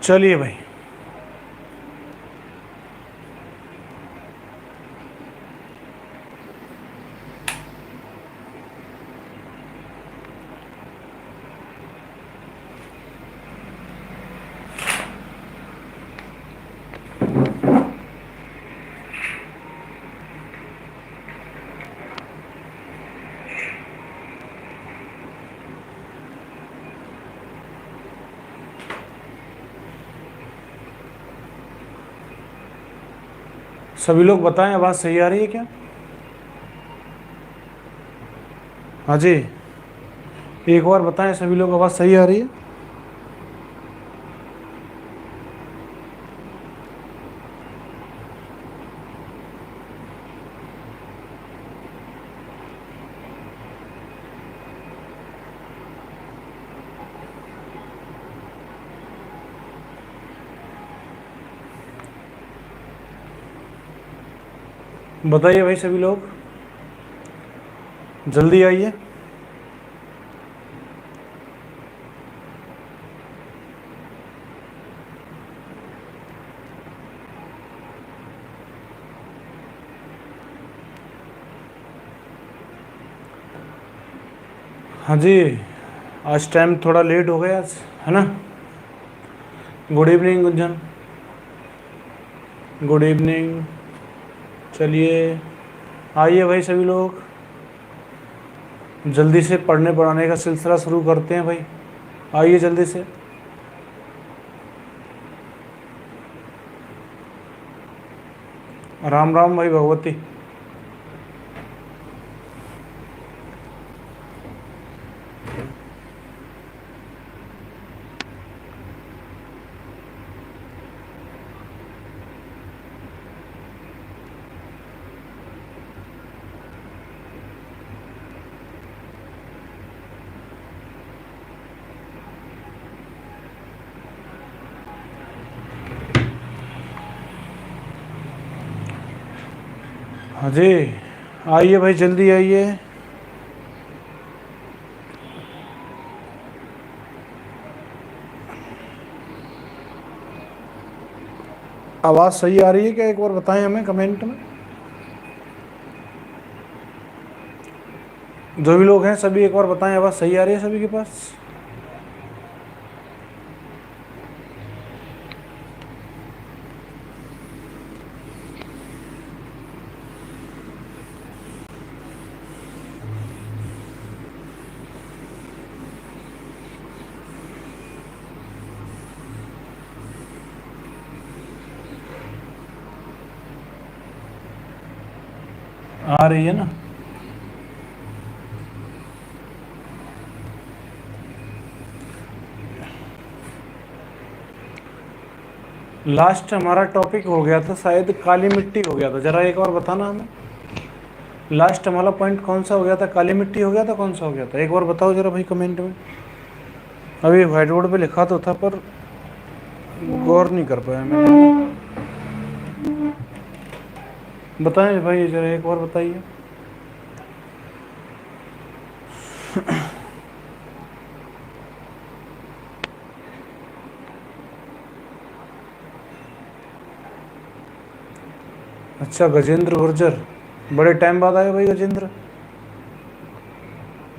चलिए भाई, सभी लोग बताएं आवाज़ सही आ रही है क्या? हाँ जी, एक बार बताएं सभी लोग, आवाज़ सही आ रही है? बताइए भाई सभी लोग, जल्दी आइए। हाँ जी, आज टाइम थोड़ा लेट हो गया आज, है ना। Good evening Gunjan, good evening. चलिए आइए भाई सभी लोग, जल्दी से पढ़ने पढ़ाने का सिलसिला शुरू करते हैं भाई। आइए जल्दी से। राम राम भाई भगवती। हाँ जी, आइए भाई जल्दी आइए। आवाज़ सही आ रही है क्या, एक बार बताएं हमें कमेंट में। जो भी लोग हैं सभी एक बार बताएं, आवाज़ सही आ रही है सभी के पास? आ रही है ना? लास्ट हमारा टॉपिक हो गया था शायद काली मिट्टी हो गया था, जरा एक बार बताना हमें। लास्ट हमारा पॉइंट कौन सा हो गया था? काली मिट्टी हो गया था, कौन सा हो गया था, एक बार बताओ जरा भाई कमेंट में। अभी व्हाइट बोर्ड पे लिखा तो था पर गौर नहीं कर पाया मैं। बताएं भाई जरा एक बार बताइए। अच्छा, गजेंद्र गुर्जर, बड़े टाइम बाद आए भाई गजेंद्र।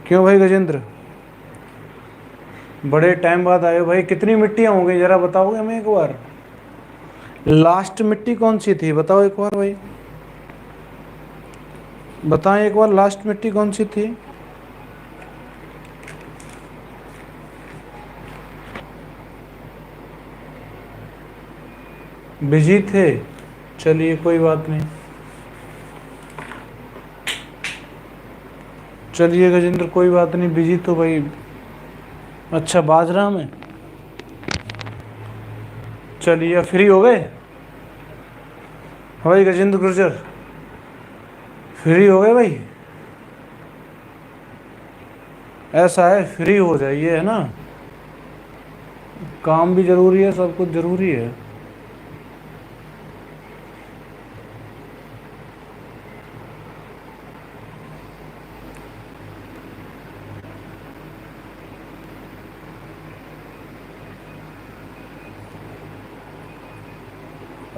क्यों भाई गजेंद्र, बड़े टाइम बाद आए हो भाई? कितनी मिट्टियाँ होंगी जरा बताओगे हमें एक बार? लास्ट मिट्टी कौन सी थी बताओ एक बार भाई, बताएं एक बार लास्ट मिट्टी कौन सी थी? बिजी थे, चलिए कोई बात नहीं। चलिए गजेंद्र कोई बात नहीं, बिजी तो भाई। अच्छा बाजरा में, चलिए फ्री हो गए? हाँ भाई गजेंद्र गुर्जर, फ्री हो गए भाई? ऐसा है, फ्री हो जाइए, है ना। काम भी ज़रूरी है, सब कुछ ज़रूरी है।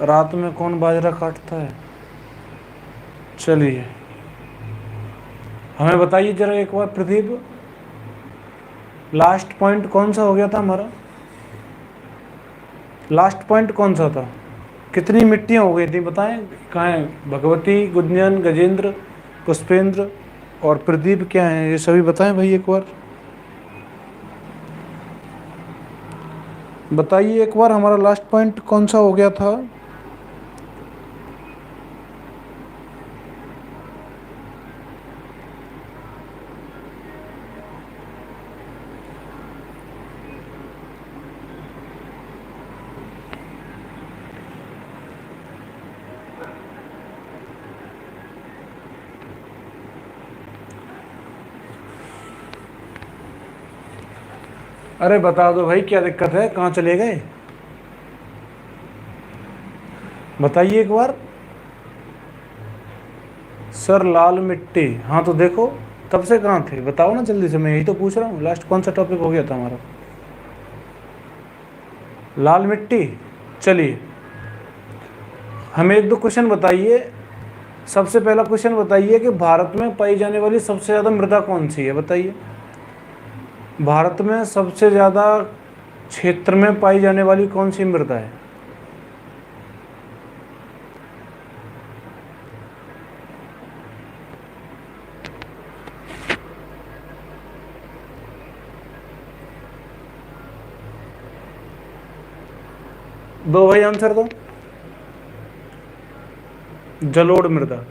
रात में कौन बाजरा काटता है? चलिए हमें बताइए जरा एक बार प्रदीप, लास्ट पॉइंट कौन सा हो गया था हमारा? लास्ट पॉइंट कौन सा था? कितनी मिट्टियां हो गई थी बताएं? कहाँ है भगवती, गुंजन, गजेंद्र, पुष्पेंद्र और प्रदीप क्या हैं, ये सभी बताएं भाई एक बार। बताइए एक बार हमारा लास्ट पॉइंट कौन सा हो गया था? अरे बता दो भाई, क्या दिक्कत है, कहाँ चले गए? बताइए एक बार। सर लाल मिट्टी, हाँ तो देखो तब से कहाँ थे, बताओ ना जल्दी से, मैं यही तो पूछ रहा हूँ। लास्ट कौन सा टॉपिक हो गया था हमारा? लाल मिट्टी। चलिए हमें एक दो क्वेश्चन बताइए। सबसे पहला क्वेश्चन बताइए कि भारत में पाई जाने वाली सबसे ज़्यादा मृदा कौन सी है, बताइए। भारत में सबसे ज़्यादा क्षेत्र में पाई जाने वाली कौन सी मृदा है? दो भाई आंसर दो। जलोढ़ मृदा।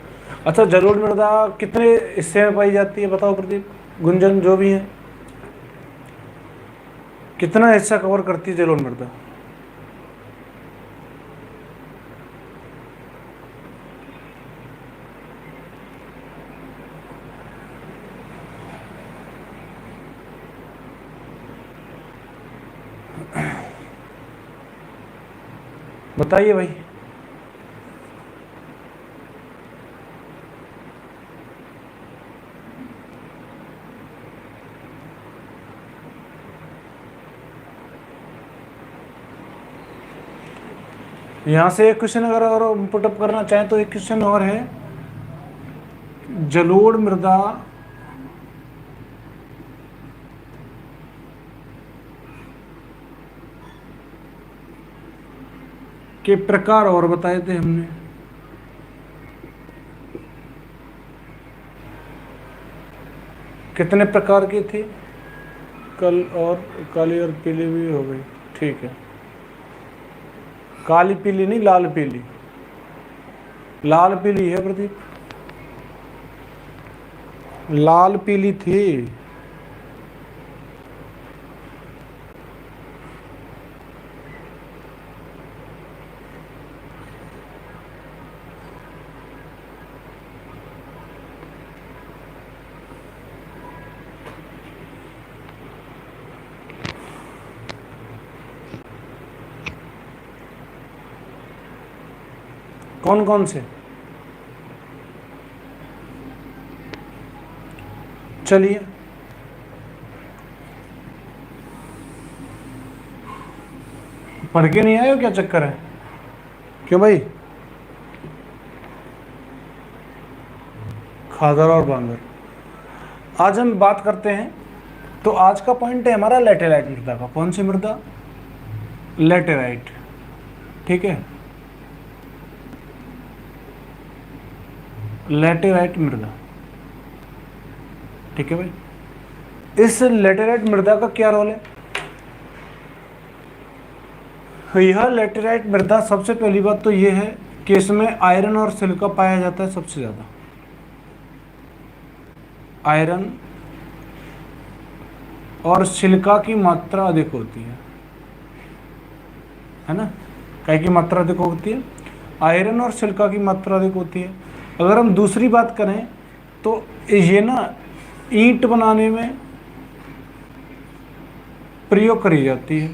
अच्छा जलोढ़ मृदा कितने हिस्से में पाई जाती है बताओ प्रदीप, गुंजन, जो भी है, कितना हिस्सा कवर करती है जलोढ़ मृदा? बताइए भाई। यहाँ से एक क्वेश्चन अगर और पुटअप करना चाहें तो एक क्वेश्चन और है, जलोढ़ मृदा के प्रकार और बताए थे हमने। कितने प्रकार की थी? कल और काली और पीली भी हो गई, ठीक है। काली पीली नहीं, लाल पीली। लाल पीली है प्रदीप, लाल पीली थी। कौन कौन से? चलिए पढ़ के नहीं आए हो, क्या चक्कर है? क्यों भाई? खादर और बांदर। आज हम बात करते हैं, तो आज का पॉइंट है हमारा लैटेराइट मृदा का। कौन सी मृदा? लैटेराइट, ठीक है। लैटेराइट मृदा, ठीक है भाई। इस लैटेराइट मृदा का क्या रोल है? यह लैटेराइट मृदा, सबसे पहली बात तो यह है कि इसमें आयरन और सिलिका पाया जाता है सबसे ज़्यादा। आयरन और सिलिका की मात्रा अधिक होती है ना? काय की मात्रा अधिक होती है? आयरन और सिलिका की मात्रा अधिक होती है। अगर हम दूसरी बात करें तो ये ना ईंट बनाने में प्रयोग करी जाती है।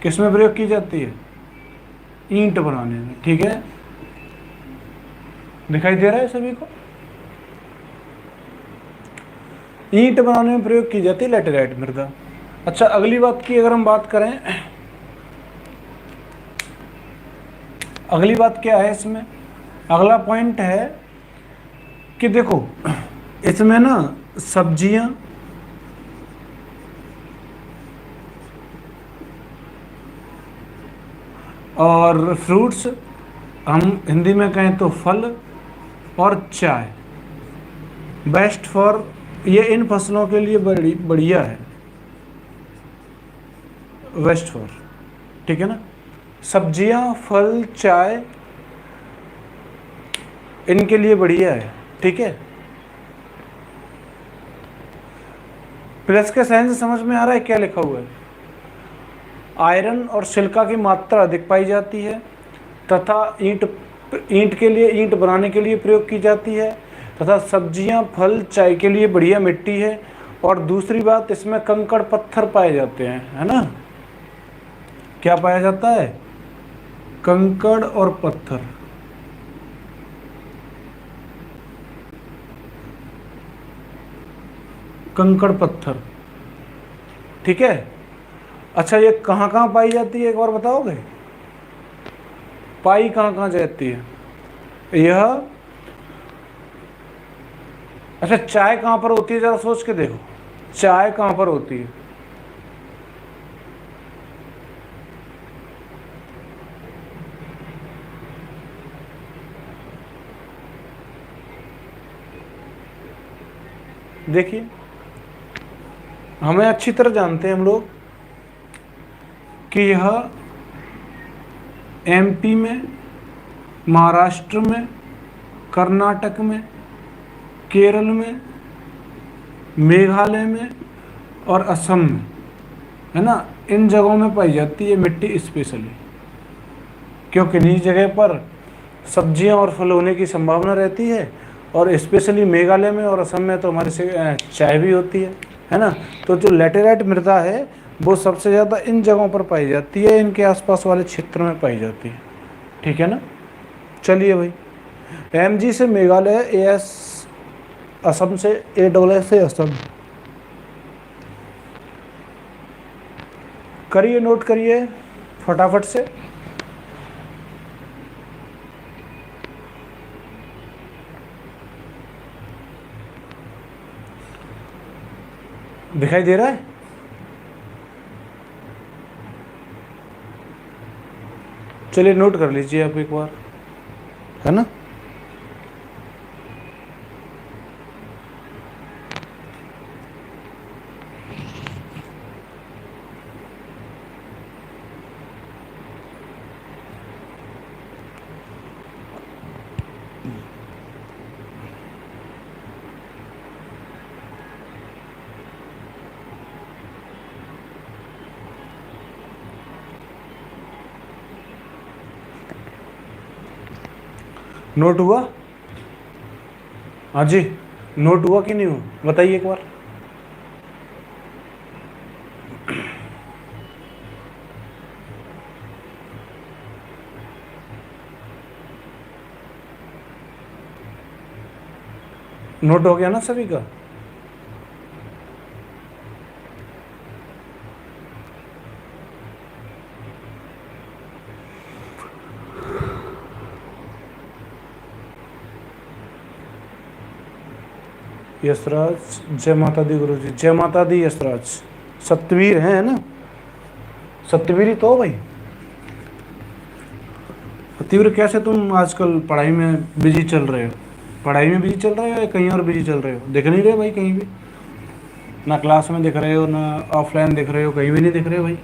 किसमें प्रयोग की जाती है? ईंट बनाने में, ठीक है। दिखाई दे रहा है सभी को? ईंट बनाने में प्रयोग की जाती है लैटेराइट मृदा। अच्छा अगली बात की अगर हम बात करें अगली बात क्या है इसमें, अगला पॉइंट है कि देखो इसमें ना सब्जियां और फ्रूट्स, हम हिंदी में कहें तो फल और चाय बेस्ट फॉर, ये इन फसलों के लिए बढ़िया है, बेस्ट फॉर, ठीक है ना। सब्जियां, फल, चाय इनके लिए बढ़िया है, ठीक है। प्लस के साइन से समझ में आ रहा है क्या लिखा हुआ है। आयरन और सिलिका की मात्रा अधिक पाई जाती है तथा ईंट के लिए, ईंट बनाने के लिए प्रयोग की जाती है तथा सब्जियां, फल, चाय के लिए बढ़िया मिट्टी है। और दूसरी बात, इसमें कंकड़ पत्थर पाए जाते हैं, है ना। क्या पाया जाता है, कंकड़ और पत्थर। कंकड़ पत्थर, ठीक है। अच्छा, ये कहाँ कहाँ पाई जाती है एक बार बताओगे, पाई कहाँ कहाँ जाती है यह। अच्छा, चाय कहाँ पर होती है, जरा सोच के देखो, चाय कहाँ पर होती है। देखिए, हमें अच्छी तरह जानते हैं हम लोग कि यह एमपी में, महाराष्ट्र में, कर्नाटक में, केरल में, मेघालय में और असम में, है ना, इन जगहों में पाई जाती है मिट्टी स्पेशली, क्योंकि इन्हीं जगह पर सब्जियां और फल होने की संभावना रहती है। और स्पेशली मेघालय में और असम में तो हमारे से चाय भी होती है ना। तो जो लैटेराइट मृदा है वो सबसे ज़्यादा इन जगहों पर पाई जाती है, इनके आसपास वाले क्षेत्र में पाई जाती है, ठीक है ना। चलिए भाई, एमजी से मेघालय, एएस असम से, एएस से असम, करिए, नोट करिए फटाफट से। दिखाई दे रहा है, चलिए नोट कर लीजिए आप एक बार, है ना। नोट हुआ, हाँ जी, नोट हुआ कि नहीं हुआ बताइए एक बार। नोट हो गया ना सभी का। यशराज, जय माता दी गुरु जी, जय माता दी यशराज। सत्यवीर हैं, है ना, सत्यवीर ही तो हो भाई। सत्यवीर, कैसे तुम आजकल पढ़ाई में बिजी चल रहे हो, पढ़ाई में बिजी चल रहे हो या कहीं और बिजी चल रहे हो, दिख नहीं रहे भाई कहीं भी, ना क्लास में दिख रहे हो, ना ऑफलाइन दिख रहे हो, कहीं भी नहीं दिख रहे हो भाई।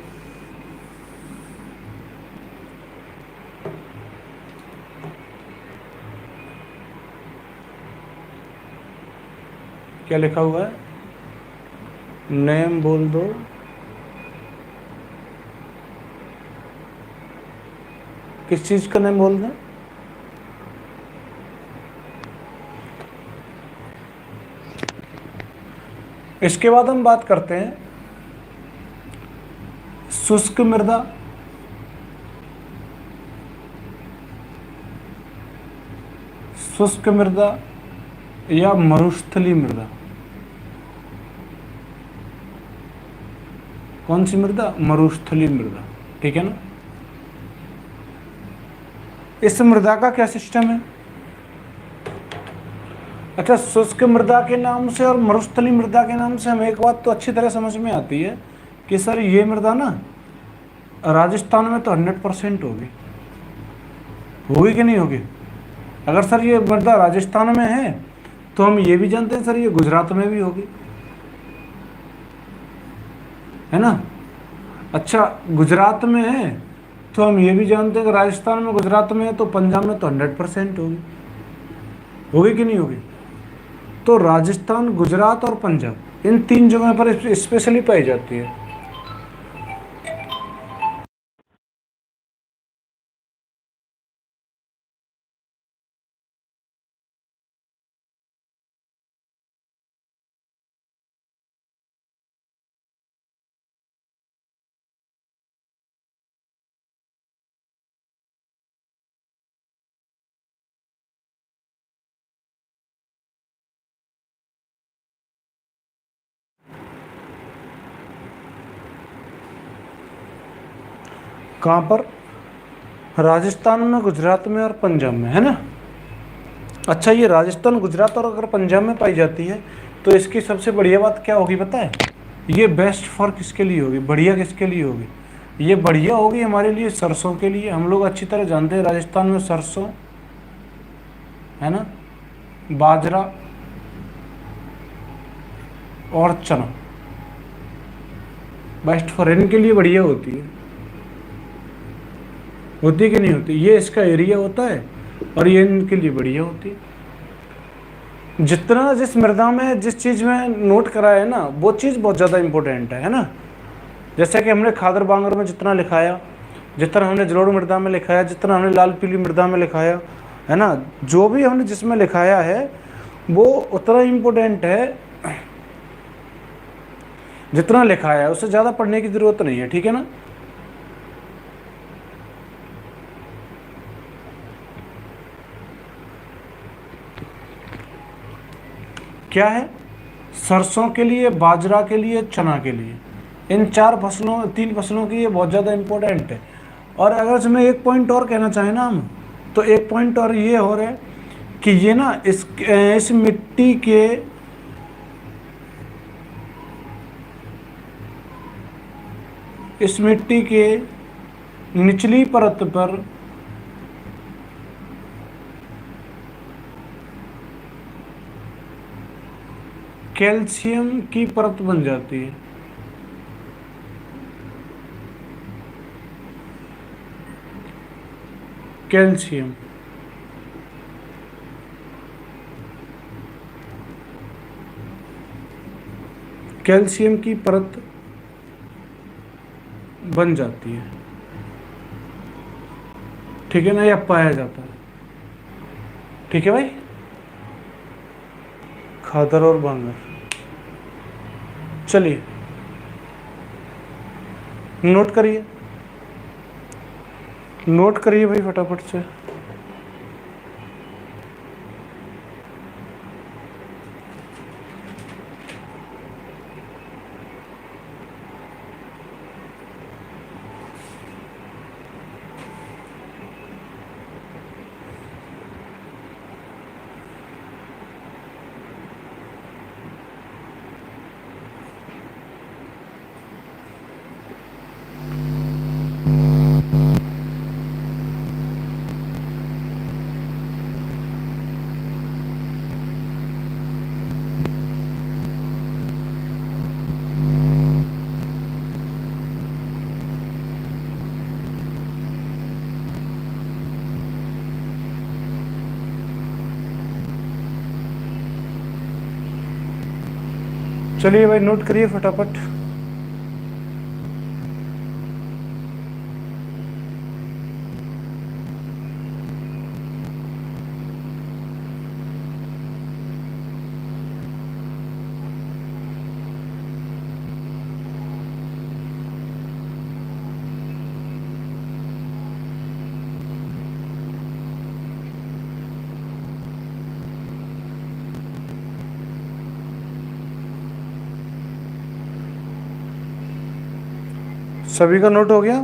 क्या लिखा हुआ है, नेम बोल दो, किस चीज का नेम बोल दें। इसके बाद हम बात करते हैं शुष्क मृदा, शुष्क मृदा या मरुस्थलीय मृदा। कौन सी मृदा, मरुस्थलीय मृदा, ठीक है ना। इस मृदा का क्या सिस्टम है? अच्छा, शुष्क मृदा के नाम से और मरुस्थली मृदा के नाम से हमें एक बात तो अच्छी तरह समझ में आती है कि सर ये मृदा ना राजस्थान में तो 100% होगी। होगी कि नहीं होगी? अगर सर ये मृदा राजस्थान में है तो हम ये भी जानते हैं सर ये गुजरात में भी होगी, है ना। अच्छा, गुजरात में है तो हम ये भी जानते हैं कि राजस्थान में, गुजरात में है तो पंजाब में तो 100% होगी। होगी कि नहीं होगी? तो राजस्थान, गुजरात और पंजाब इन 3 जगहों पर स्पेशली पाई जाती है। कहाँ पर? राजस्थान में, गुजरात में और पंजाब में, है ना। अच्छा, ये राजस्थान, गुजरात और अगर पंजाब में पाई जाती है तो इसकी सबसे बढ़िया बात क्या होगी पता है? ये बेस्ट फॉर किसके लिए होगी? बढ़िया किसके लिए होगी? ये बढ़िया होगी हमारे लिए सरसों के लिए। हम लोग अच्छी तरह जानते हैं राजस्थान में सरसों, है ना, बाजरा और चना बेस्ट फॉर, इनके लिए बढ़िया होती है। होती कि नहीं होती? ये इसका एरिया होता है और ये इनके लिए बढ़िया होती है। जितना जिस मृदा में जिस चीज़ में नोट करा है ना वो चीज़ बहुत ज़्यादा इंपॉर्टेंट है ना। जैसे कि हमने खादर बांगर में जितना लिखाया, जितना हमने जलोढ़ मृदा में लिखाया, जितना हमने लाल पीली मृदा में लिखाया, है ना, जो भी हमने जिसमें लिखाया है वो उतना इम्पोर्टेंट है जितना लिखाया है। उससे ज़्यादा पढ़ने की ज़रूरत नहीं है, ठीक है ना। क्या है? सरसों के लिए, बाजरा के लिए, चना के लिए, इन 3 फसलों की ये बहुत ज़्यादा इम्पोर्टेंट है। और अगर इसमें एक पॉइंट और कहना चाहें ना हम, तो एक पॉइंट और ये हो रहा है कि ये ना इस मिट्टी के निचली परत पर कैल्शियम की परत बन जाती है। कैल्शियम कैल्शियम की परत बन जाती है, ठीक है ना, या पाया जाता है। ठीक है भाई, खादर और बांगर। चलिए नोट करिए भाई फटाफट से। चलिए भाई नोट करिए फटाफट। सभी का नोट हो गया?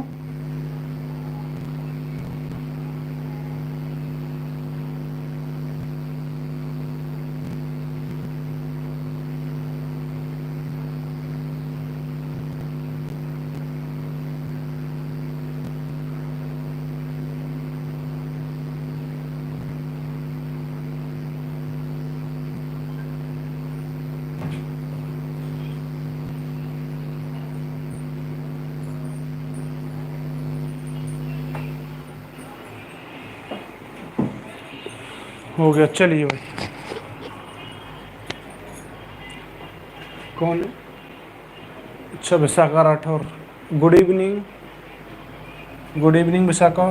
हो गया, चलिए भाई। कौन है? अच्छा, Vishakha Rathore. Good evening. Good evening Vishakha.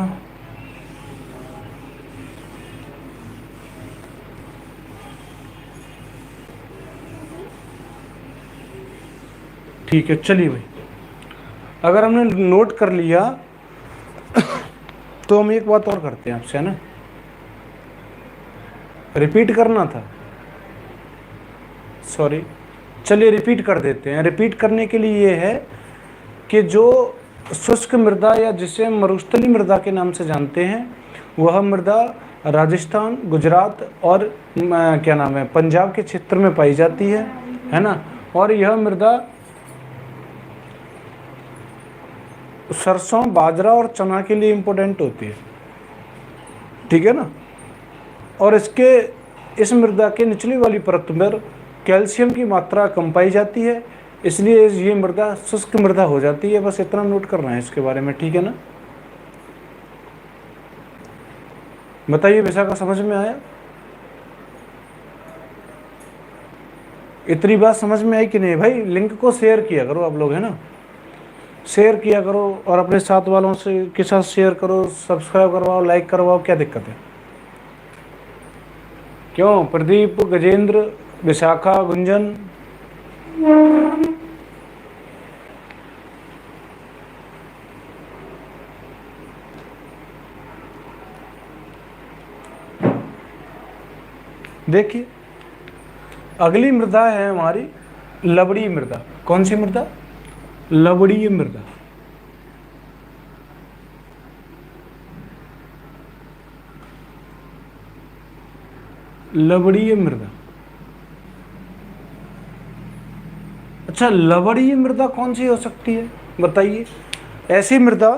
ठीक है, चलिए भाई, अगर हमने नोट कर लिया तो हम एक बात और करते हैं आपसे, है ना, रिपीट करना था, सॉरी, चलिए रिपीट कर देते हैं। रिपीट करने के लिए ये है कि जो शुष्क मृदा या जिसे मरुस्थली मृदा के नाम से जानते हैं, वह मृदा राजस्थान, गुजरात और क्या नाम है, पंजाब के क्षेत्र में पाई जाती है ना। और यह मृदा सरसों, बाजरा और चना के लिए इम्पोर्टेंट होती है, ठीक है ना। और इस मृदा के निचली वाली परत पर कैल्शियम की मात्रा कम पाई जाती है, इसलिए ये मृदा शुष्क मृदा हो जाती है। बस इतना नोट करना है इसके बारे में, ठीक है ना। बताइए विशाखा, समझ में आया? इतनी बात समझ में आई कि नहीं भाई? लिंक को शेयर किया करो आप लोग, है ना, शेयर किया करो और अपने साथ वालों से के साथ शेयर करो, सब्सक्राइब करवाओ, लाइक करवाओ, क्या दिक्कत है? क्यों? प्रदीप, गजेंद्र, विशाखा, गुंजन, देखिए अगली मृदा है हमारी लवणीय मृदा। कौन सी मृदा? लवणीय मृदा। लवणीय मृदा। अच्छा, लवणीय मृदा कौन सी हो सकती है बताइए? ऐसी मृदा,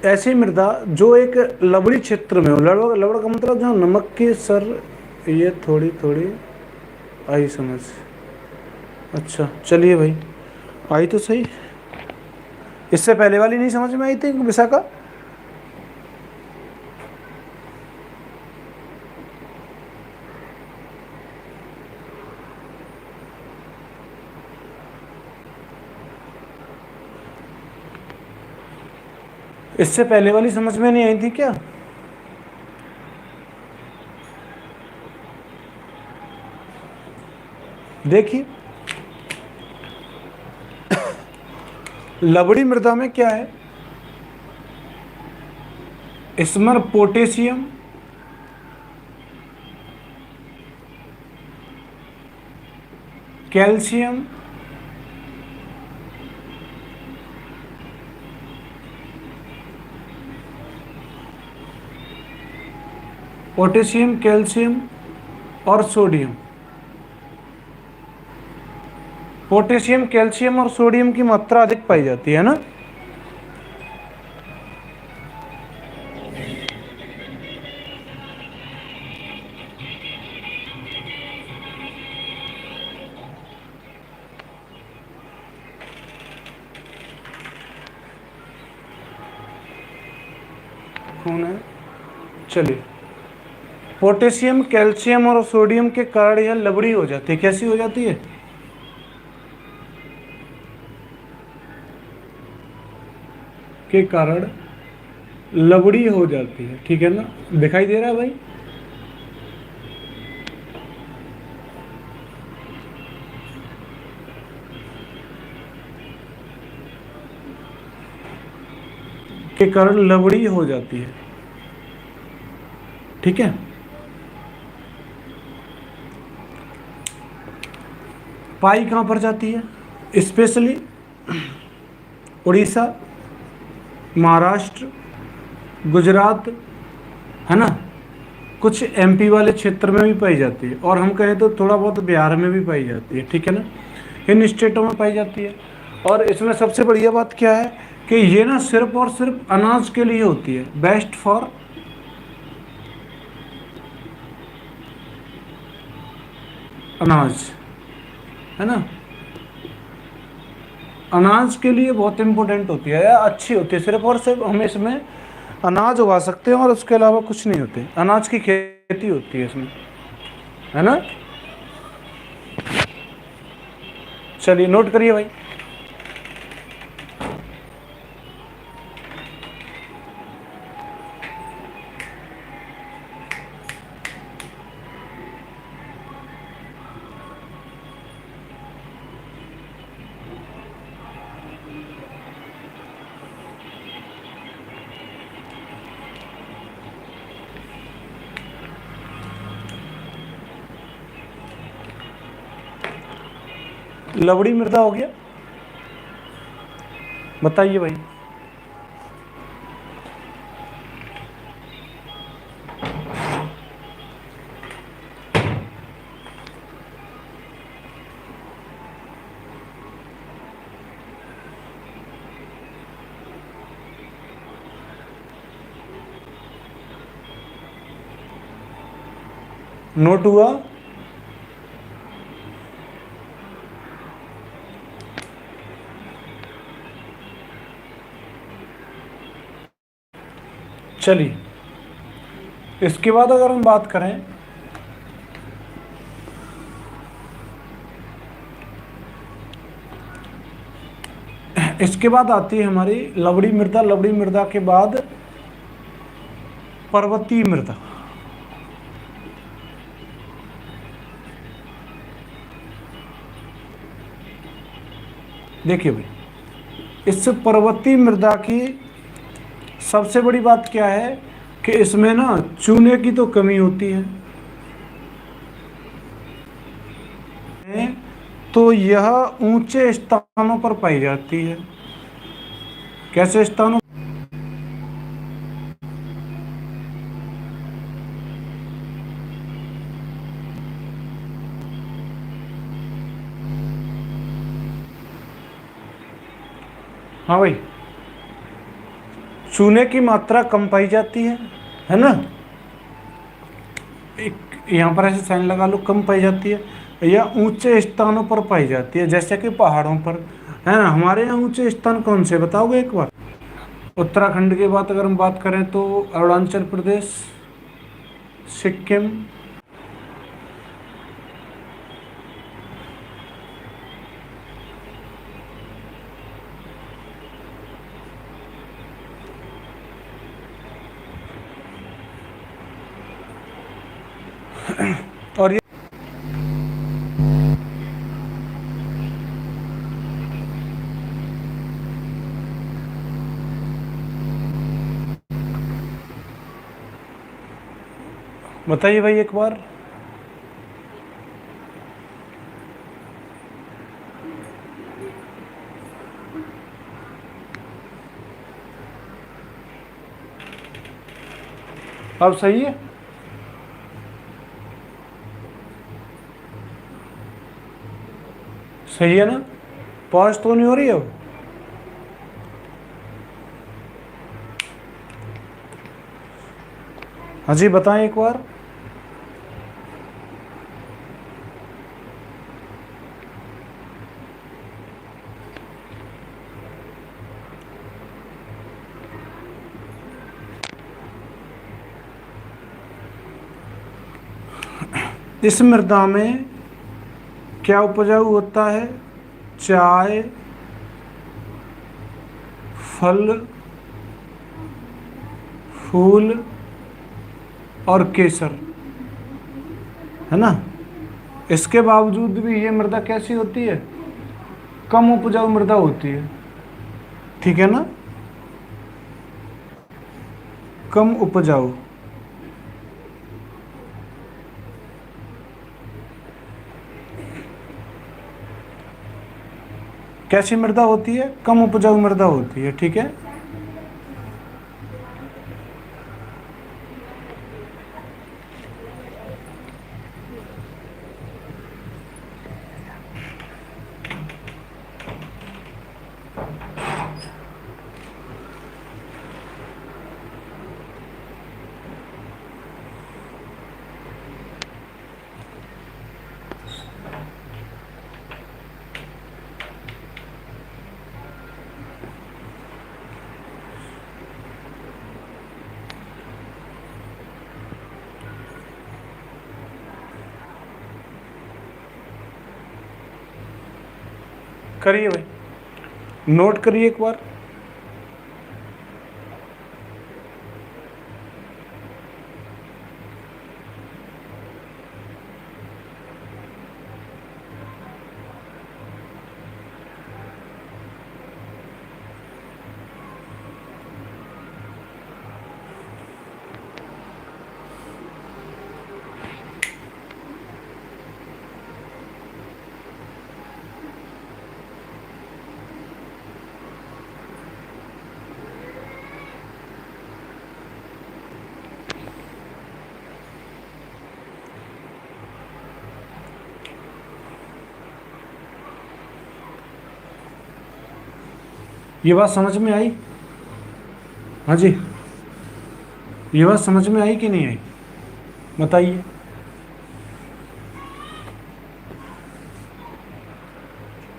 ऐसी मृदा जो एक लवणी क्षेत्र में हो। लवण, लवण का मतलब जो नमक की सर, ये थोड़ी थोड़ी आई समझ। अच्छा चलिए भाई, आई तो सही। इससे पहले वाली नहीं समझ में आई थी विशाखा? इससे पहले वाली समझ में नहीं आई थी क्या? देखिए लवणी मृदा में क्या है, इसमें पोटेशियम, कैल्शियम, पोटेशियम, कैल्शियम और सोडियम। पोटेशियम, कैल्शियम और सोडियम की मात्रा अधिक पाई जाती है ना। कौन है? चलिए, पोटेशियम, कैल्शियम और सोडियम के कारण यह लवणी हो जाती है। कैसी हो जाती है? के कारण लवणी हो जाती है, ठीक है ना। दिखाई दे रहा है भाई? के कारण लवणी हो जाती है, ठीक है। पाई कहाँ पर जाती है? स्पेशली उड़ीसा, महाराष्ट्र, गुजरात, है ना, कुछ एमपी वाले क्षेत्र में भी पाई जाती है, और हम कहें तो थोड़ा बहुत बिहार में भी पाई जाती है, ठीक है ना। इन स्टेटों में पाई जाती है। और इसमें सबसे बढ़िया बात क्या है कि ये ना सिर्फ और सिर्फ अनाज के लिए होती है, बेस्ट फॉर अनाज, है ना, अनाज के लिए बहुत इंपॉर्टेंट होती है या अच्छी होती है। सिर्फ और सिर्फ हम इसमें अनाज उगा सकते हैं और उसके अलावा कुछ नहीं होते, अनाज की खेती होती है इसमें, है ना। चलिए नोट करिए भाई। लवड़ी मृदा हो गया, बताइए भाई। नोट हुआ। चलिए इसके बाद अगर हम बात करें, इसके बाद आती है हमारी लवड़ी मृदा। लवड़ी मृदा के बाद पर्वतीय मृदा। देखिए भाई, इस पर्वतीय मृदा की सबसे बड़ी बात क्या है कि इसमें ना चूने की तो कमी होती है, तो यह ऊंचे स्थानों पर पाई जाती है। कैसे स्थानों? हाँ भाई, चूने की मात्रा कम पाई जाती है ना। एक यहाँ पर ऐसे साइन लगा लो, कम पाई जाती है या ऊंचे स्थानों पर पाई जाती है, जैसे कि पहाड़ों पर, है ना। हमारे यहाँ ऊंचे स्थान कौन से बताओगे एक बार? उत्तराखंड की बात अगर हम बात करें तो अरुणाचल प्रदेश, सिक्किम, और ये बताइए भाई एक बार। अब सही है? सही है ना? पॉज तो नहीं हो रही अब? हाँ जी बताएं एक बार। इस मृदा में क्या उपजाऊ होता है? चाय, फल, फूल और केसर, है ना। इसके बावजूद भी ये मृदा कैसी होती है? कम उपजाऊ मृदा होती है, ठीक है ना, कम उपजाऊ। कैसी मृदा होती है? कम उपजाऊ मृदा होती है, ठीक है। करिए भाई, नोट करिए एक बार। ये बात समझ में आई? हाँ जी, ये बात समझ में आई कि नहीं आई, बताइए।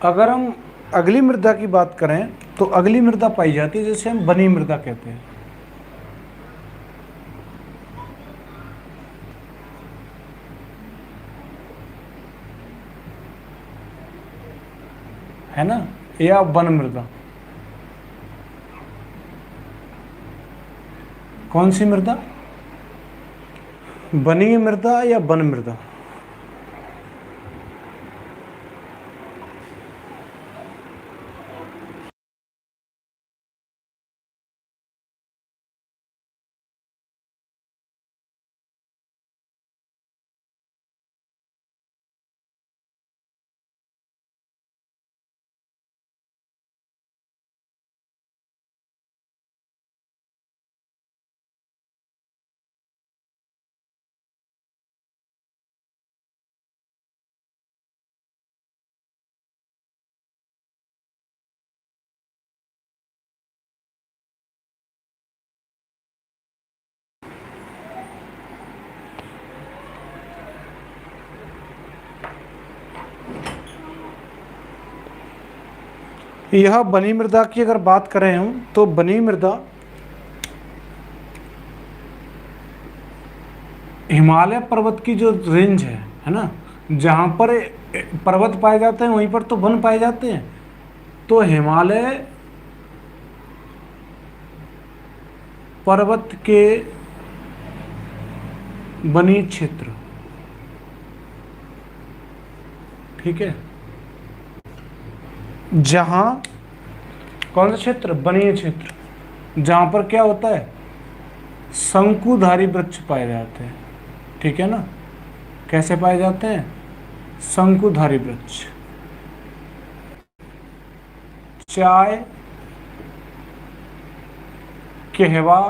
अगर हम अगली मृदा की बात करें तो अगली मृदा पाई जाती है जिसे हम बनी मृदा कहते हैं, है ना, या वन मृदा। कौन सी मृदा? बनी मृदा या वन मृदा? यह बनी मृदा की अगर बात करें हम तो बनी मृदा हिमालय पर्वत की जो रेंज है ना, जहाँ पर पर्वत पाए जाते हैं वहीं पर तो वन पाए जाते हैं। तो हिमालय पर्वत के बनी क्षेत्र, ठीक है, जहां कौन सा क्षेत्र? बनीय क्षेत्र, जहां पर क्या होता है, शंकुधारी वृक्ष पाए जाते हैं, ठीक है ना। कैसे पाए जाते हैं? शंकुधारी वृक्ष, चाय, कहवा,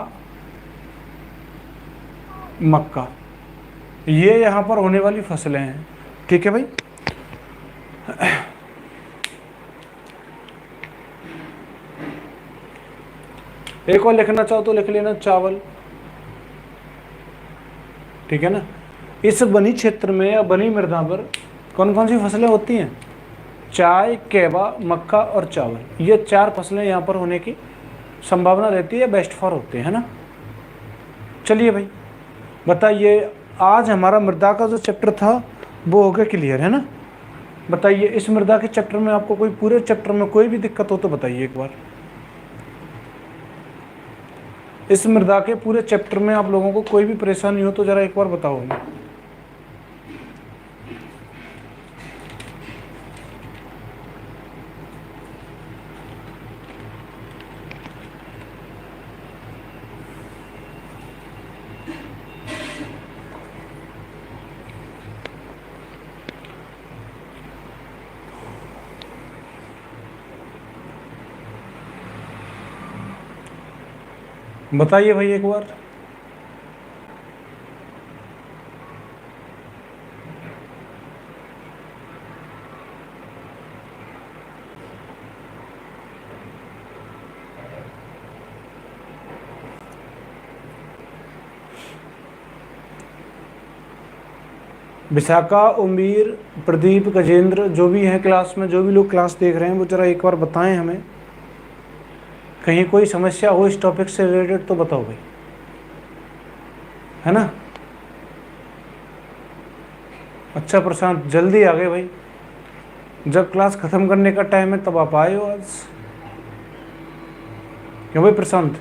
मक्का, ये यहां पर होने वाली फसलें हैं, ठीक है भाई। एक और लिखना चाहो तो लिख लेना, चावल, ठीक है ना। इस बनी क्षेत्र में या बनी मृदा पर कौन कौन सी फसलें होती हैं? चाय, कहवा, मक्का और चावल, ये 4 फसलें यहाँ पर होने की संभावना रहती है, बेस्ट फॉर होते हैं, है ना। चलिए भाई बताइए, आज हमारा मृदा का जो चैप्टर था वो हो गया क्लियर, है ना। बताइए इस मृदा के चैप्टर में आपको कोई, पूरे चैप्टर में कोई भी दिक्कत हो तो बताइए एक बार। इस मृदा के पूरे चैप्टर में आप लोगों को कोई भी परेशानी हो तो जरा एक बार बताओ हमें। बताइए भाई एक बार। विशाखा, उम्मीर, प्रदीप, गजेंद्र, जो भी हैं क्लास में, जो भी लोग क्लास देख रहे हैं वो जरा एक बार बताएं हमें, कहीं कोई समस्या हो इस टॉपिक से रिलेटेड तो बताओ भाई, है ना। अच्छा प्रशांत जल्दी आ गए भाई, जब क्लास खत्म करने का टाइम है तब आप आए हो आज। क्यों भाई प्रशांत?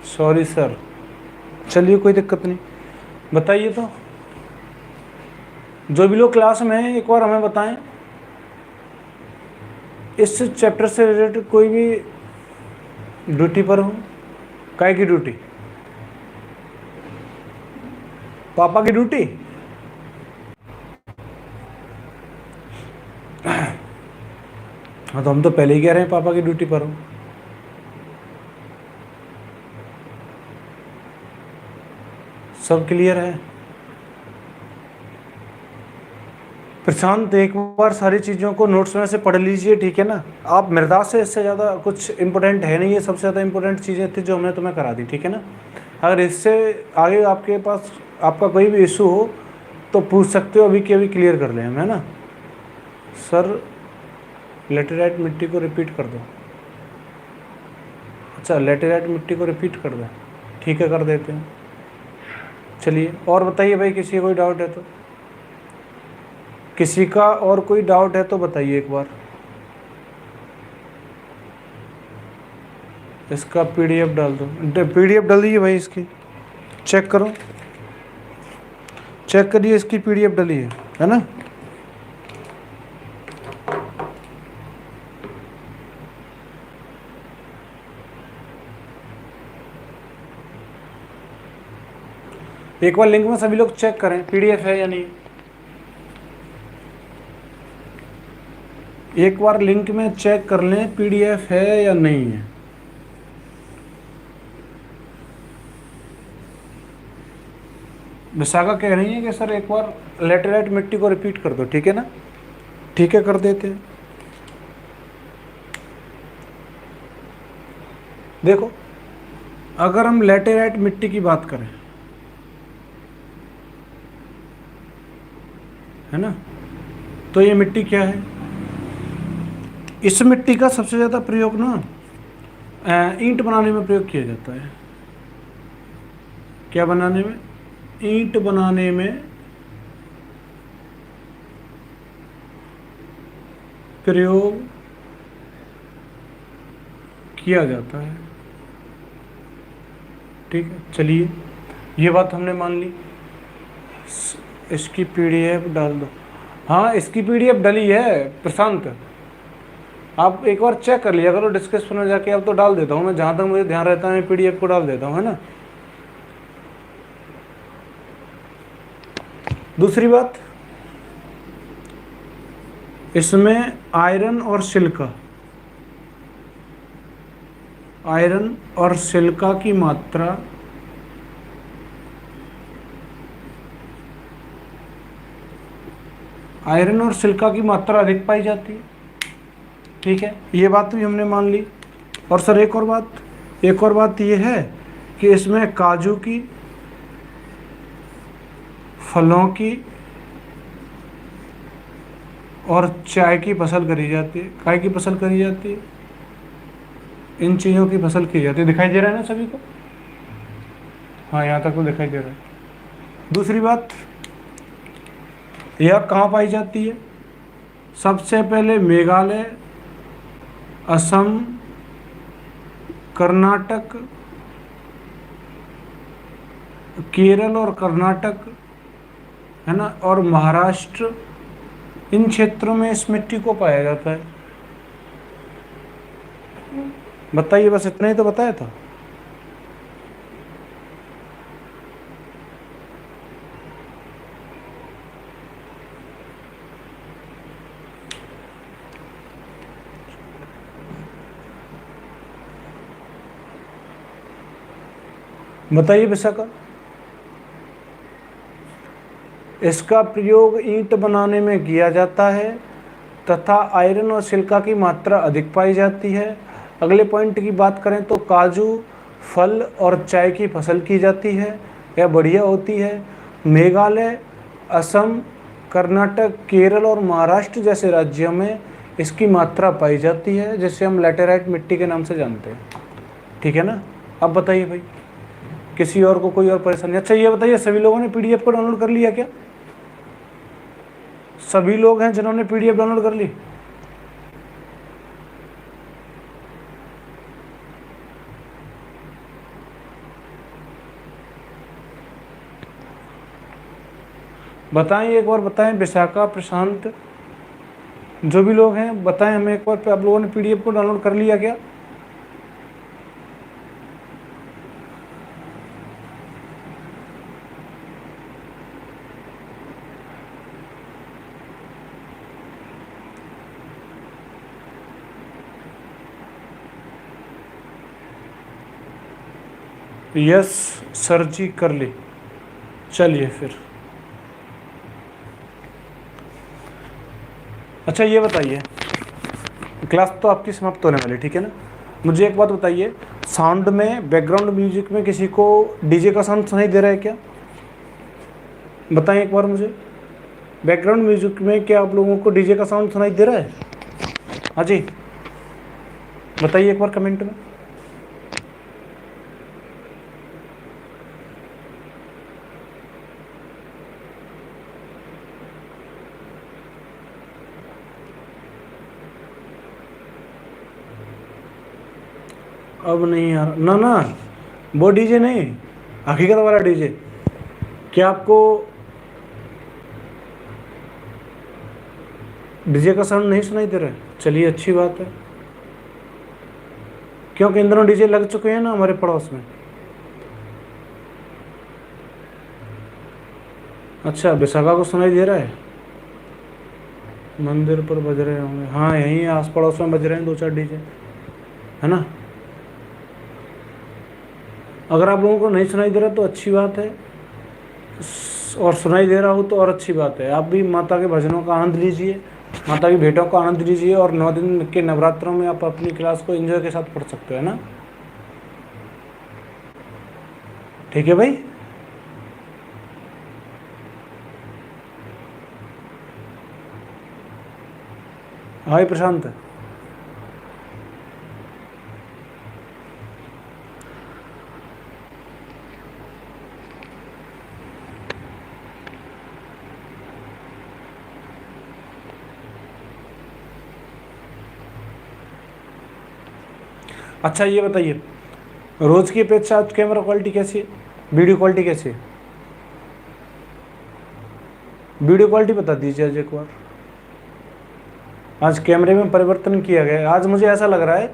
सॉरी सर, चलिए कोई दिक्कत नहीं। बताइए तो, जो भी लोग क्लास में हैं एक बार हमें बताएं, इस चैप्टर से रिलेटेड कोई भी ड्यूटी पर हो। काय की ड्यूटी? पापा की ड्यूटी? हाँ तो हम तो पहले ही कह रहे हैं पापा की ड्यूटी पर हो। सब क्लियर है? प्रशांत एक बार सारी चीज़ों को नोट्स में से पढ़ लीजिए, ठीक है ना। आप मृदा से इससे ज़्यादा कुछ इंपॉर्टेंट है नहीं, ये सबसे ज़्यादा इंपॉर्टेंट चीज़ें थी जो हमने तुम्हें करा दी, ठीक है ना। अगर इससे आगे आपके पास आपका कोई भी इशू हो तो पूछ सकते हो, अभी के अभी क्लियर कर लें हम, है ना। सर लेटेराइट मिट्टी को रिपीट कर दो। अच्छा, लेटेराइट मिट्टी को रिपीट कर दो, ठीक है कर देते हैं। चलिए और बताइए भाई, किसी का कोई डाउट है तो, किसी का और कोई डाउट है तो बताइए एक बार। इसका पीडीएफ डाल दो, पीडीएफ डाल दीजिए भाई इसकी, चेक करो, चेक करिए इसकी पीडीएफ डाली है ना। एक बार लिंक में सभी लोग चेक करें पीडीएफ है या नहीं। एक बार लिंक में चेक कर लें पीडीएफ है या नहीं है। विशाखा कह रही है कि सर एक बार लेटेराइट मिट्टी को रिपीट कर दो, ठीक है ना। ठीक है कर देते हैं। देखो, अगर हम लेटेराइट मिट्टी की बात करें, है ना, तो ये मिट्टी क्या है? इस मिट्टी का सबसे ज़्यादा प्रयोग ना ईंट बनाने में प्रयोग किया जाता है। क्या बनाने में? ईंट बनाने में प्रयोग किया जाता है, ठीक है। चलिए ये बात हमने मान ली। इसकी पीडीएफ डाल दो। हाँ इसकी पीडीएफ डली है प्रशांत, आप एक बार चेक कर लिया करो डिस्कशन में जाके। अब तो डाल देता हूँ मैं, जहाँ तक मुझे ध्यान रहता है पीडीएफ को डाल देता हूँ, है ना। दूसरी बात, इसमें आयरन और सिलिका, आयरन और सिलिका की मात्रा आयरन और सिलिका की मात्रा अधिक पाई जाती है, ठीक है। ये बात भी हमने मान ली। और सर एक और बात ये है कि इसमें काजू की, फलों की और चाय की फसल करी जाती है। काय की फसल करी जाती है? इन चीज़ों की फसल की जाती है। दिखाई दे रहा है ना सभी को? हाँ यहाँ तक तो दिखाई दे रहा है। दूसरी बात, यह कहाँ पाई जाती है? सबसे पहले मेघालय, असम, कर्नाटक, केरल और कर्नाटक, है ना, और महाराष्ट्र, इन क्षेत्रों में इस मिट्टी को पाया जाता है। बताइए, बस इतना ही तो बताया था। बताइए विशाखा। इसका प्रयोग ईंट बनाने में किया जाता है तथा आयरन और सिलिका की मात्रा अधिक पाई जाती है। अगले पॉइंट की बात करें तो काजू, फल और चाय की फसल की जाती है, यह बढ़िया होती है। मेघालय, असम, कर्नाटक, केरल और महाराष्ट्र जैसे राज्यों में इसकी मात्रा पाई जाती है, जिसे हम लैटेराइट मिट्टी के नाम से जानते हैं। ठीक है ना। अब बताइए भाई, किसी और को कोई और परेशानी? अच्छा ये बताइए, सभी लोगों ने पीडीएफ को डाउनलोड कर लिया क्या? सभी लोग हैं जिन्होंने पीडीएफ डाउनलोड कर ली? बताएं एक बार, बताएं विशाखा, प्रशांत, जो भी लोग हैं बताएं हमें एक बार, आप लोगों ने पीडीएफ को डाउनलोड कर लिया क्या? यस सर जी कर ली। चलिए फिर, अच्छा ये बताइए, क्लास तो आपकी समाप्त होने वाली, ठीक है ना। मुझे एक बात बताइए, साउंड में, बैकग्राउंड म्यूजिक में किसी को डीजे का साउंड सुनाई दे रहा है क्या? बताएं एक बार मुझे, बैकग्राउंड म्यूजिक में क्या आप लोगों को डीजे का साउंड सुनाई दे रहा है? हाँ जी, बताइए एक बार कमेंट में। अब नहीं यार, ना ना, वो डीजे नहीं, हकीकत वाला डीजे। क्या आपको डीजे का साउंड नहीं सुनाई दे रहा है? चलिए अच्छी बात है, क्योंकि इन दोनों डीजे लग चुके हैं ना हमारे पड़ोस में। अच्छा, विशाखा को सुनाई दे रहा है, मंदिर पर बज रहे होंगे, हाँ यहीं आस पड़ोस में बज रहे हैं 2-4 डीजे, है ना। अगर आप लोगों को नहीं सुनाई दे रहा तो अच्छी बात है, और सुनाई दे रहा हो तो और अच्छी बात है। आप भी माता के भजनों का आनंद लीजिए, माता की भेंटों का आनंद लीजिए, और 9 दिन के नवरात्रों में आप अपनी क्लास को एंजॉय के साथ पढ़ सकते हो, है ना। ठीक है भाई। हाय प्रशांत। अच्छा ये बताइए, रोज की अपेक्षा आज कैमरा क्वालिटी कैसी है, वीडियो क्वालिटी कैसी है? वीडियो क्वालिटी बता दीजिए आज एक बार। आज कैमरे में परिवर्तन किया गया है। आज मुझे ऐसा लग रहा है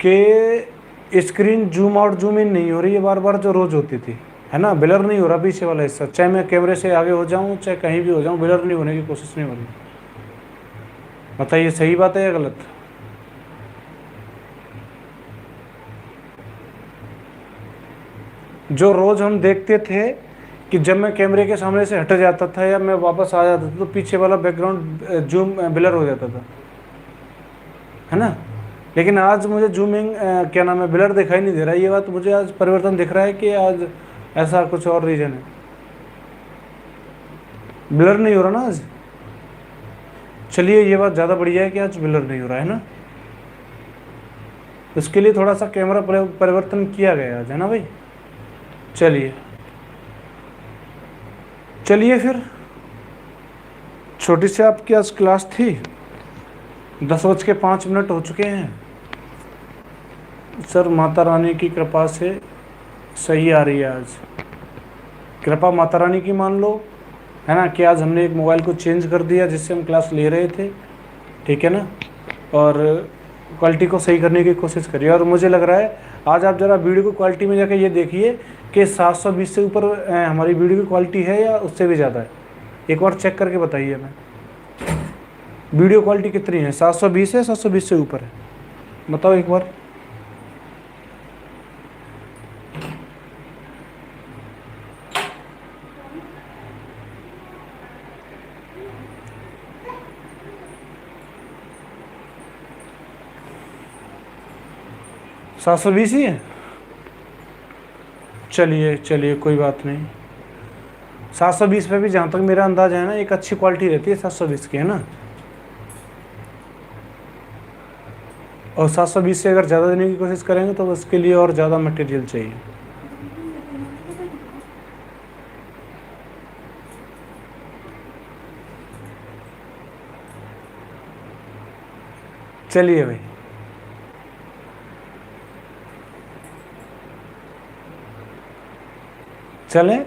कि screen zoom out zoom in नहीं हो रही है बार बार, जो रोज होती थी, है ना। ब्लर नहीं हो रहा पीछे वाला हिस्सा, चाहे मैं कैमरे से आगे हो जाऊं चाहे कहीं भी हो जाऊं, ब्लर नहीं होने की कोशिश नहीं हो रही। बताइए सही बात है या गलत? जो रोज हम देखते थे कि जब मैं कैमरे के सामने से हट जाता था या मैं वापस आ जाता था तो पीछे वाला बैकग्राउंड जूम ब्लर हो जाता था, है ना। लेकिन आज मुझे जूमिंग क्या नाम है, ब्लर दिखाई नहीं दे रहा है। ये बात मुझे आज परिवर्तन दिख रहा है कि आज ऐसा कुछ और रीजन है, ब्लर नहीं हो रहा ना आज। चलिए ये बात ज़्यादा बढ़िया है कि आज ब्लर नहीं हो रहा है ना। उसके लिए थोड़ा सा कैमरा परिवर्तन किया गया आज, है ना भाई। चलिए चलिए फिर, छोटी सी आपकी आज क्लास थी, 10:05 हो चुके हैं। सर माता रानी की कृपा से सही आ रही है आज, कृपा माता रानी की मान लो, है ना। कि आज हमने एक मोबाइल को चेंज कर दिया जिससे हम क्लास ले रहे थे, ठीक है ना, और क्वालिटी को सही करने की कोशिश करिए। और मुझे लग रहा है आज आप ज़रा वीडियो की क्वालिटी में जाकर ये देखिए कि 720 से ऊपर हमारी वीडियो की क्वालिटी है या उससे भी ज़्यादा है। एक बार चेक करके बताइए हमें, वीडियो क्वालिटी कितनी है, 720 है, 720 से ऊपर है? बताओ एक बार। सात सौ बीस ही है। चलिए चलिए कोई बात नहीं, 720 पे भी जहाँ तक मेरा अंदाज़ है ना, एक अच्छी क्वालिटी रहती है 720 की, है ना। और 720 से अगर ज़्यादा देने की कोशिश करेंगे तो उसके लिए और ज़्यादा मटेरियल चाहिए। चलिए भाई, चलें।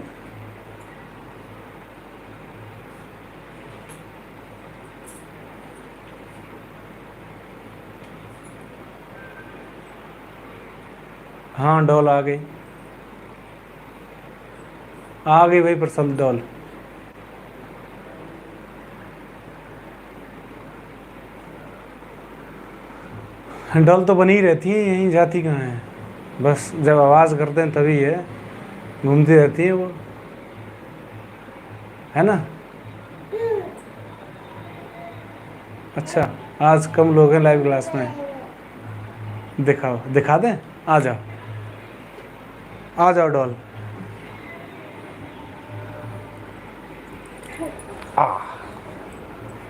हाँ डॉल आ गई, आ गई भाई प्रसन्न डॉल। डॉल तो बनी रहती है, यहीं जाती कहाँ है, बस जब आवाज़ करते हैं तभी है, घूमती रहती है वो, है ना। अच्छा, आज कम लोग हैं लाइव क्लास में, दिखाओ, दिखा दें, आ जाओ, आ जाओ डॉल।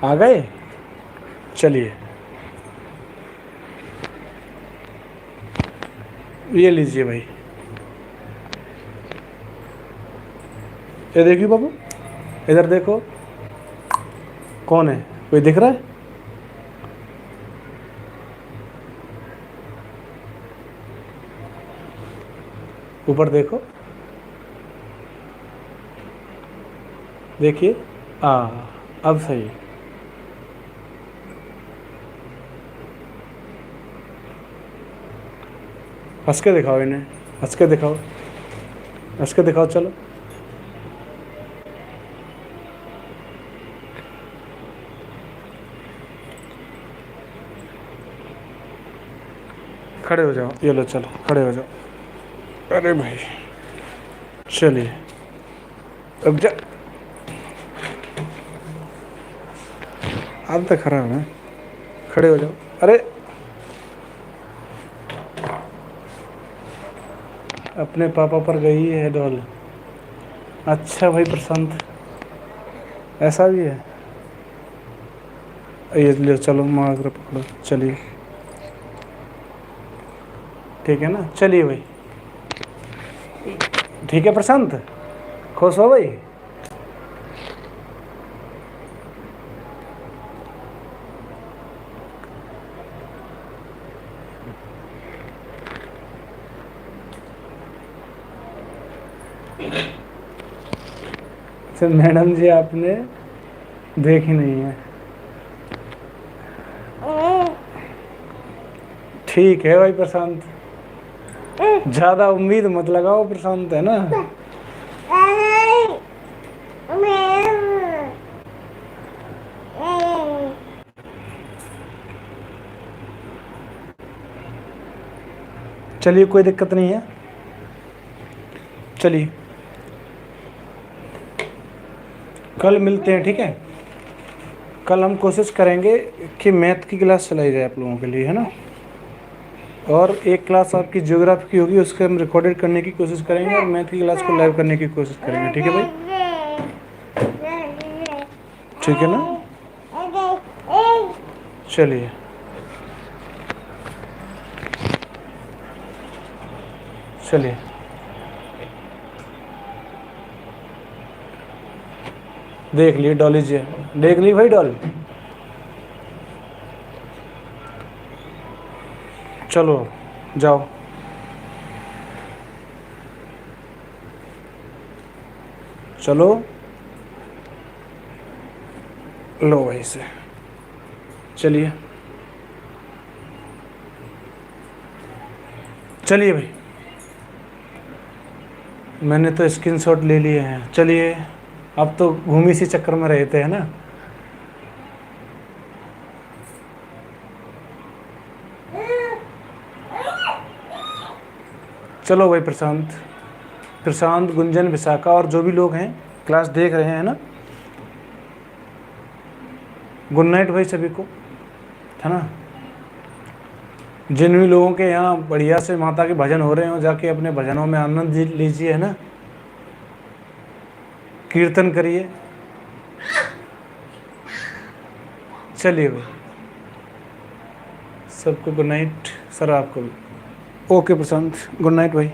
आ गए, चलिए ये लीजिए भाई, ये देखिए बाबू, इधर देखो, कौन है, कोई दिख रहा है? ऊपर देखो, देखिए, अब सही है। हंस के दिखाओ इन्हें, हंस के दिखाओ, हंस के दिखाओ, चलो। खड़े हो जाओ, ये लो, चलो खड़े हो जाओ। अरे भाई, चलिए अब जा, अब तक खड़ा है, खड़े हो जाओ। अरे अपने पापा पर गई है डॉल। अच्छा भाई प्रशांत, ऐसा भी है, ये ले चलो, मार पकड़ो, चलिए ठीक है ना, चलिए भाई, ठीक है प्रशांत, खुश हो भाई। तो मैडम जी आपने देखी नहीं है, ठीक है भाई प्रशांत, ज़्यादा उम्मीद मत लगाओ प्रशांत, है ना। चलिए कोई दिक्कत नहीं है, चलिए कल मिलते हैं, ठीक है। कल हम कोशिश करेंगे कि मैथ की क्लास चलाई जाए आप लोगों के लिए, है ना। और एक क्लास आपकी ज्योग्राफी की होगी, उसके हम रिकॉर्डेड करने की कोशिश करेंगे, और मैथ की क्लास को लाइव करने की कोशिश करेंगे, ठीक है भाई, ठीक है ना। चलिए चलिए, देख लिए डॉल, लीजिए, देख ली भाई डॉल, चलो जाओ, चलो लो भाई से, चलिए चलिए भाई, मैंने तो स्क्रीनशॉट ले लिए हैं, चलिए अब तो घूमी सी चक्कर में रहते हैं ना। चलो भाई प्रशांत, प्रशांत, गुंजन, विशाखा और जो भी लोग हैं क्लास देख रहे हैं ना, गुड नाइट भाई सभी को, है ना। जिन भी लोगों के यहाँ बढ़िया से माता के भजन हो रहे हो, जाके अपने भजनों में आनंद लीजिए, है ना, कीर्तन करिए। चलिए भाई, सबको गुड नाइट। सर आपको भी। ओके प्रशांत, गुड नाइट भाई।